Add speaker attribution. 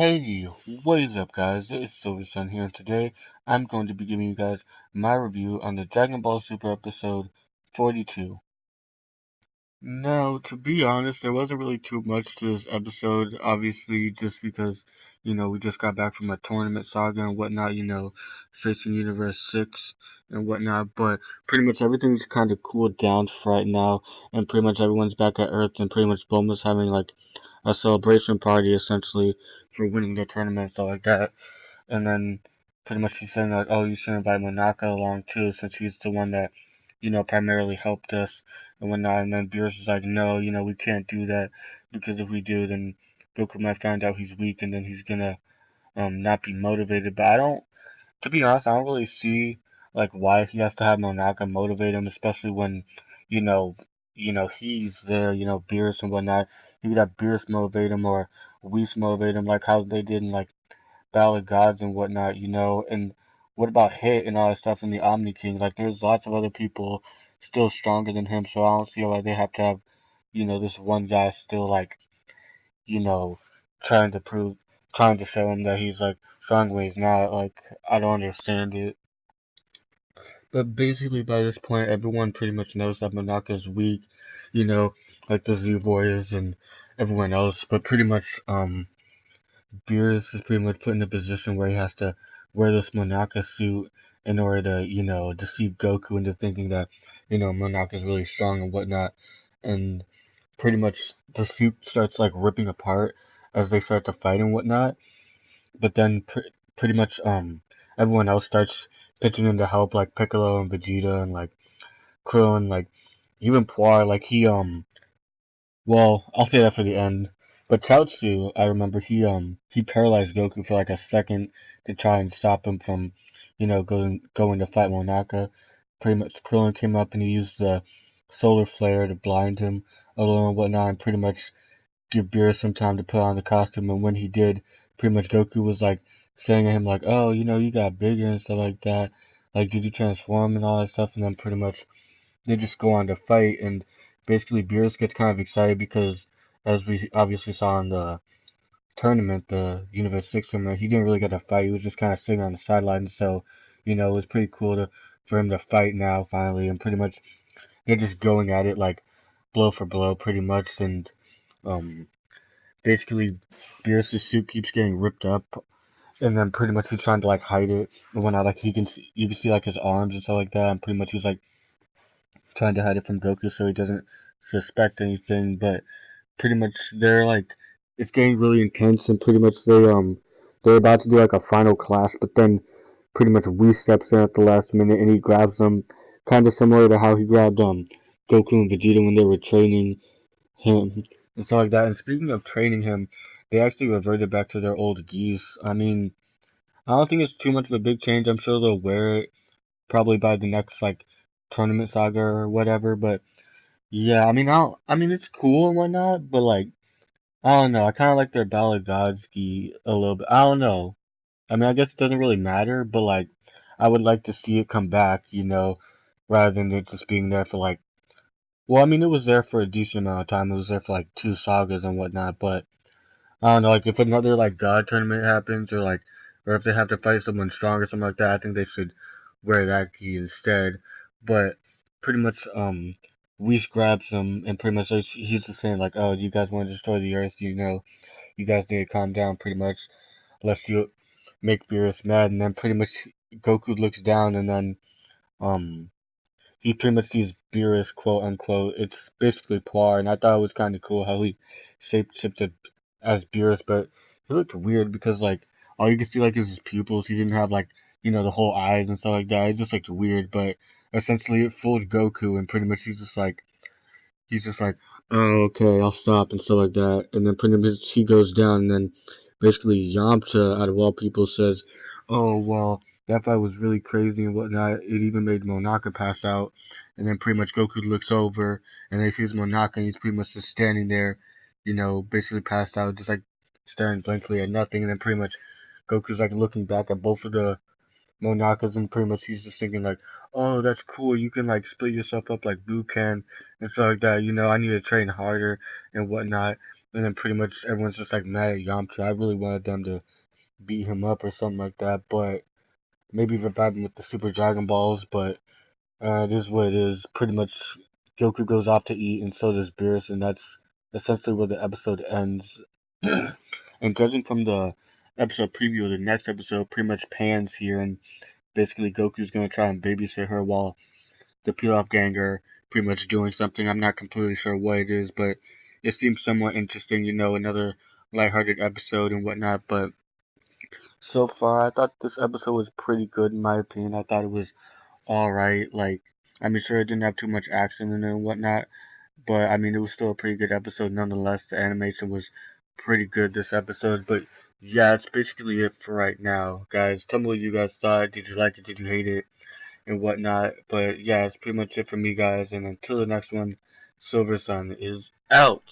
Speaker 1: Hey, what is up guys? It's Silver Sun here, and today I'm going to be giving you guys my review on the Dragon Ball Super episode 42. Now, to be honest, there wasn't really too much to this episode, obviously, just because, we just got back from a tournament saga and whatnot, facing Universe 6 and whatnot, but pretty much everything's kind of cooled down for right now, and pretty much everyone's back at Earth, and pretty much Bulma's having, like, a celebration party, essentially, for winning the tournament and stuff like that, and then pretty much she's saying, like, oh, you should invite Monaka along, too, since he's the one that primarily helped us and whatnot. And then Beerus is like, no, we can't do that because if we do, then Goku might find out he's weak and then he's gonna not be motivated. But to be honest, I don't really see like why he has to have Monaka motivate him, especially when you know, he's there, Beerus and whatnot. You could have Beerus motivate him or Whis motivate him, like how they did in like Battle of Gods and whatnot, and what about Hit and all that stuff in the Omni King? Like, there's lots of other people still stronger than him, so I don't see why they have to have, this one guy still, like, you know, trying to prove, trying to show him that he's, like, strong when he's not. Like, I don't understand it. But basically, by this point, everyone pretty much knows that Monaka is weak, you know, like the Z Warriors and everyone else, but pretty much, Beerus is pretty much put in a position where he has to wear this Monaka suit in order to, deceive Goku into thinking that, Monaka is really strong and whatnot. And pretty much the suit starts like ripping apart as they start to fight and whatnot. But then pretty much everyone else starts pitching in to help, like Piccolo and Vegeta and like Krillin, like even Poir, like well, I'll say that for the end. But Chaozu, I remember he paralyzed Goku for like a second to try and stop him from, going to fight Monaka. Pretty much Krillin came up and he used the solar flare to blind him a little and whatnot, and pretty much give Beerus some time to put on the costume. And when he did, pretty much Goku was like saying to him like, "Oh, you got bigger and stuff like that. Like, did you transform and all that stuff?" And then pretty much they just go on to fight, and basically Beerus gets kind of excited because, as we obviously saw in the tournament, the Universe 6 tournament, he didn't really get to fight. He was just kind of sitting on the sidelines, so, it was pretty cool for him to fight now, finally, and pretty much they're just going at it, like, blow for blow, pretty much, and, um, basically, Beerus' suit keeps getting ripped up, and then pretty much he's trying to, like, hide it, and whatnot, like, you can see, like, his arms and stuff like that, and pretty much he's, like, trying to hide it from Goku so he doesn't suspect anything, but pretty much they're like it's getting really intense and pretty much they're about to do like a final clash, but then pretty much Whis steps in at the last minute and he grabs them, kind of similar to how he grabbed Goku and Vegeta when they were training him and stuff like that. And speaking of training him, they actually reverted back to their old geese. I mean, I don't think it's too much of a big change. I'm sure they'll wear it probably by the next like tournament saga or whatever, but yeah, I mean, it's cool and whatnot, but like, I don't know. I kind of like their Balagodsky a little bit. I don't know. I mean, I guess it doesn't really matter, but like, I would like to see it come back, rather than it just being there for like, well, I mean, it was there for a decent amount of time. It was there for like two sagas and whatnot, but I don't know. Like, if another like God tournament happens, or like, or if they have to fight someone strong or something like that, I think they should wear that key instead. But pretty much, Whis grabs him and pretty much he's just saying like, "Oh, you guys want to destroy the Earth? You guys need to calm down, pretty much, lest you make Beerus mad." And then pretty much Goku looks down and then um he pretty much sees Beerus, quote unquote. It's basically Poir, and I thought it was kind of cool how he shapeshifted as Beerus, but he looked weird because like all you could see like is his pupils. He didn't have like the whole eyes and stuff like that. It just looked weird, but essentially it fooled Goku, and pretty much he's just like, oh, okay, I'll stop and stuff like that. And then pretty much he goes down, and then basically Yamcha, out of all people, says, oh, well, that fight was really crazy and whatnot. It even made Monaka pass out. And then pretty much Goku looks over, and then he sees Monaka, and he's pretty much just standing there, basically passed out, just like staring blankly at nothing. And then pretty much Goku's like looking back at both of the Monaka's, and pretty much he's just thinking like, oh, that's cool. You can like split yourself up like Buu can and stuff like that. I need to train harder and whatnot. and then pretty much everyone's just like mad at Yamcha. I really wanted them to beat him up or something like that, but maybe revive him with the Super Dragon Balls, but it is what it is. Pretty much Goku goes off to eat, and so does Beerus, and that's essentially where the episode ends. And judging from the episode preview, the next episode pretty much pans here, and basically Goku's gonna try and babysit her while the Pilaf gang are pretty much doing something. I'm not completely sure what it is, but it seems somewhat interesting, another lighthearted episode and whatnot, but so far I thought this episode was pretty good in my opinion. I thought it was alright, like, I mean, sure, it didn't have too much action in it and whatnot, but I mean, it was still a pretty good episode nonetheless. The animation was pretty good this episode, but yeah, that's basically it for right now, guys. Tell me what you guys thought. Did you like it? Did you hate it? And whatnot. But yeah, that's pretty much it for me, guys. And until the next one, Silver Sun is out.